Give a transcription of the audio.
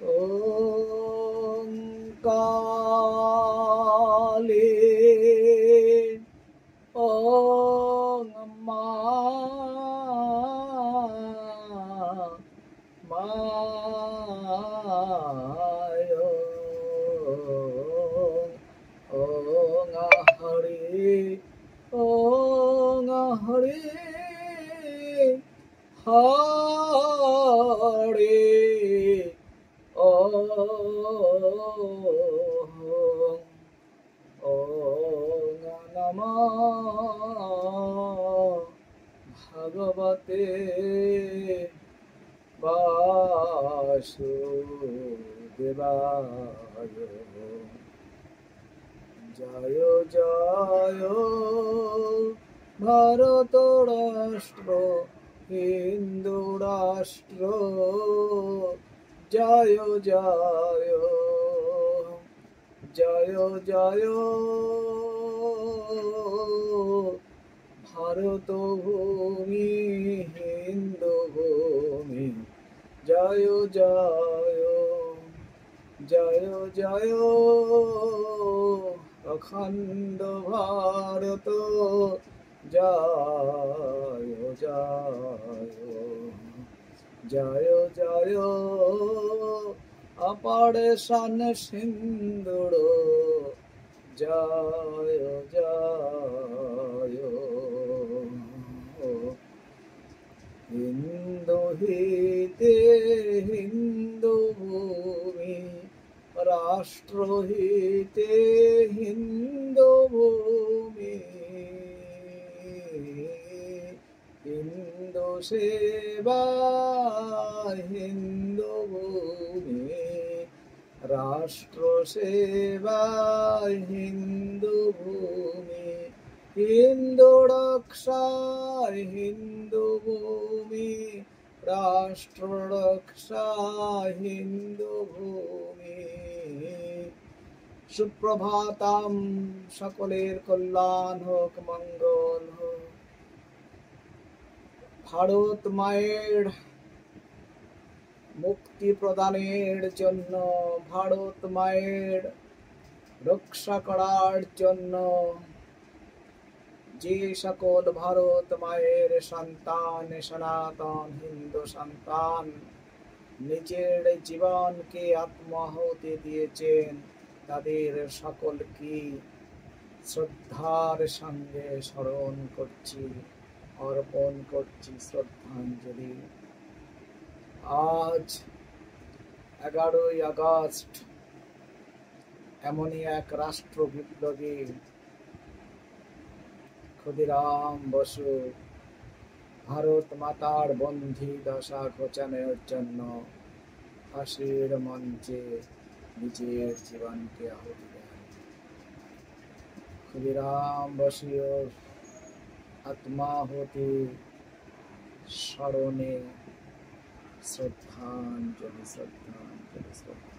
ॐ काले ॐ माय ॐ हरि हरे ॐ नमः भगवते वासुदेवाय। जय जय भारत राष्ट्र हिंदू राष्ट्र, जय जय जय जय भारत भूमि हिंदू भूमि, जय जय जय जय अखंड भारत, जय जय जय जय অপারেশন সিন্দুর, জয় জয় হিন্দু হিতে হিন্দু ভূমি, রাষ্ট্র হিতে হিন্দু ভূমি, হিন্দু সেবা হিন্দু ভূমি, রাষ্ট্র সেবা হিন্দু ভূমি, হিন্দু রক্ষা হিন্দু ভূমি, রাষ্ট্র রক্ষা হিন্দু ভূমি। সুপ্রভাতম, সকলের কল্যাণ হোক, মঙ্গল হোক। ভারত মায়ের মুক্তি প্রদানের জন্য, ভারত মায়ের রক্ষা করার জন্য যে সকল ভারত মায়ের সন্তান, সনাতন হিন্দু সন্তান নিজের জীবনকে আত্মাহুতি দিয়েছেন, তাদের সকলকে শ্রদ্ধার সঙ্গে স্মরণ করছি, অর্পণ করছি শ্রদ্ধাঞ্জলি। আজ 11ই আগস্ট এমনই এক রাষ্ট্র বিপ্লবী ক্ষুদিরাম বসু ভারত মাতার বন্দী দশা ঘোচানোর জন্য ফাঁসির মঞ্চে নিজের জীবনকে আহুতি দেন। ক্ষুদিরাম বসুর আত্মাহুতি স্মরণে শ্রদ্ধাঞ্জলি, শ্রদ্ধাঞ্জলি, শ্রদ্ধাঞ্জলি।